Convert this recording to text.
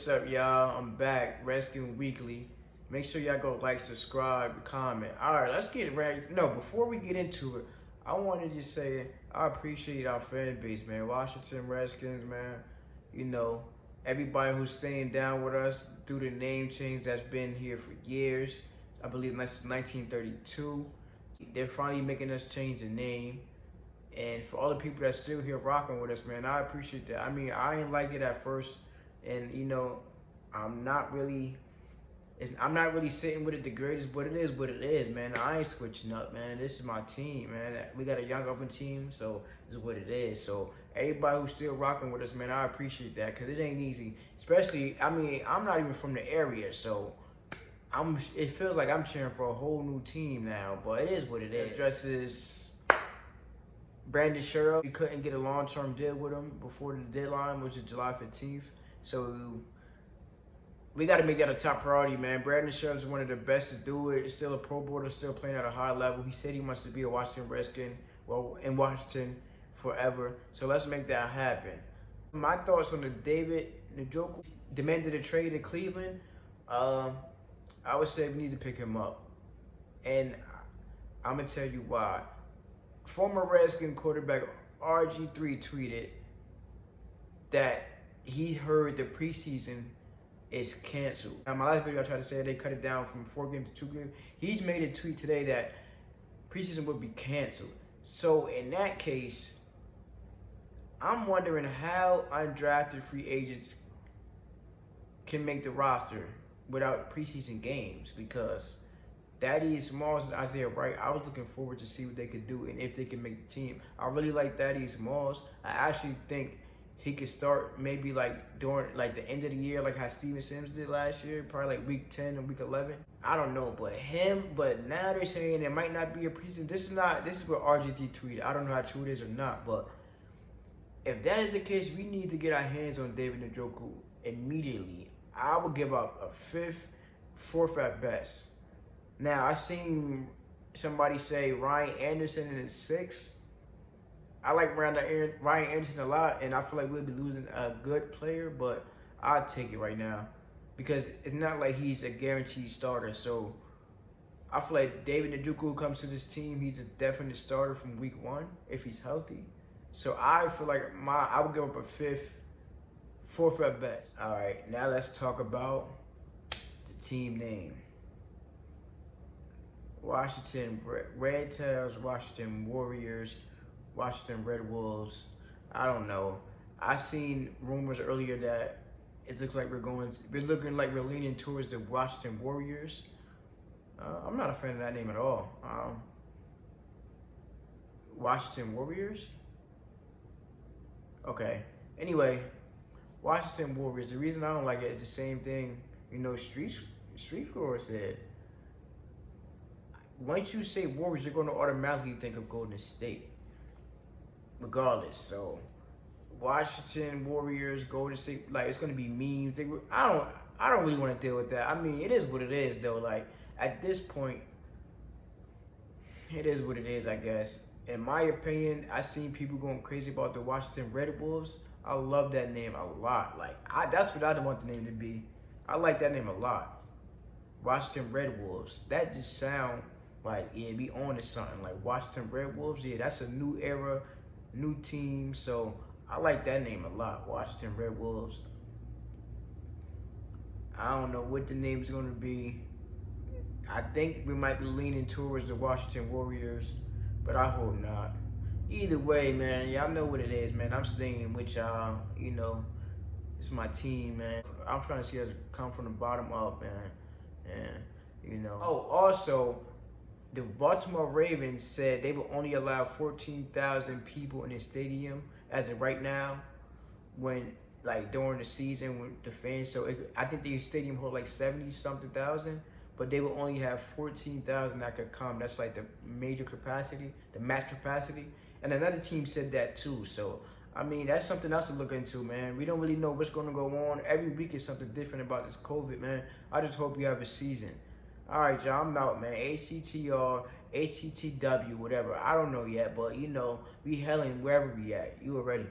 What's up, y'all? I'm back, Redskins Weekly. Make sure y'all go like, subscribe, comment. All right, let's get ready. No, before we get into it, I wanted to just say I appreciate our fan base, man. Washington Redskins, man. You know, everybody who's staying down with us through the name change that's been here for years. I believe that's 1932. They're finally making us change the name. And for all the people that's still here rocking with us, man, I appreciate that. I mean, I didn't like it at first, and you know, I'm not really sitting with it the greatest, but it is what it is, man. I ain't switching up, man. This is my team, man. We got a young up team, so this is what it is. So everybody who's still rocking with us, man, I appreciate that, because it ain't easy. Especially, I mean, I'm not even from the area, so it feels like I'm cheering for a whole new team now, but it is what it is. Addresses Brandon Scherff. We couldn't get a long-term deal with him before the deadline, which is July 15th. So we got to make that a top priority, man. Brandon Scherff is one of the best to do it. He's still a Pro Bowler, still playing at a high level. He said he wants to be a Washington Redskin, well, in Washington forever. So let's make that happen. My thoughts on the David Njoku demanded a trade in Cleveland. I would say we need to pick him up, and I'm gonna tell you why. Former Redskin quarterback RG3 tweeted that he heard the preseason is canceled. Now, my last video I tried to say they cut it down from 4 games to 2 games. He's made a tweet today that preseason would be canceled. So in that case, I'm wondering how undrafted free agents can make the roster without preseason games, because Daddy Smalls and Isaiah Wright, I was looking forward to see what they could do and if they can make the team. I really like Daddy Smalls. I actually think he could start maybe like during like the end of the year, like how Steven Sims did last year, probably like week 10 and week 11. I don't know, but now they're saying there might not be a preseason. This is what RGT tweeted. I don't know how true it is or not, but if that is the case, we need to get our hands on David Njoku immediately. I would give up a fifth, fourth at best. Now, I seen somebody say Ryan Anderson in the 6th. I like Ryan Anderson a lot, and I feel like we'll be losing a good player, but I'll take it right now because it's not like he's a guaranteed starter. So I feel like David Njoku comes to this team, he's a definite starter from week 1 if he's healthy. So I feel like I would give up a fifth, fourth at best. All right, now let's talk about the team name. Washington Red Tails, Washington Warriors, Washington RedWolves. I don't know. I seen rumors earlier that it looks like we're looking like we're leaning towards the Washington Warriors. I'm not a fan of that name at all. Washington Warriors? Okay. Anyway, Washington Warriors. The reason I don't like it is the same thing, you know, Street Score said. Once you say Warriors, you're going to automatically think of Golden State, regardless. So, Washington Warriors, Golden State, like it's going to be memes. I don't really want to deal with that. I mean, it is what it is, though. Like at this point, it is what it is, I guess. In my opinion, I've seen people going crazy about the Washington RedWolves. I love that name a lot. Like that's what I want the name to be. I like that name a lot. Washington RedWolves. That just sound like, yeah, be on to something. Like Washington RedWolves, yeah, that's a new era, new team. So I like that name a lot, Washington RedWolves. I don't know what the name is going to be. I think we might be leaning towards the Washington Warriors, but I hope not. Either way, man, y'all know what it is, man. I'm staying with y'all. You know, it's my team, man. I'm trying to see us come from the bottom up, man. And, you know. Oh, also, the Baltimore Ravens said they will only allow 14,000 people in the stadium as of right now, when like during the season with the fans. So I think the stadium hold like 70-something thousand, but they will only have 14,000 that could come. That's like the major capacity, the max capacity. And another team said that too. So I mean, that's something else to look into, man. We don't really know what's going to go on. Every week is something different about this COVID, man. I just hope you have a season. All right, y'all, I'm out, man. ACTR, ACTW, whatever. I don't know yet, but, you know, we helling wherever we at. You already.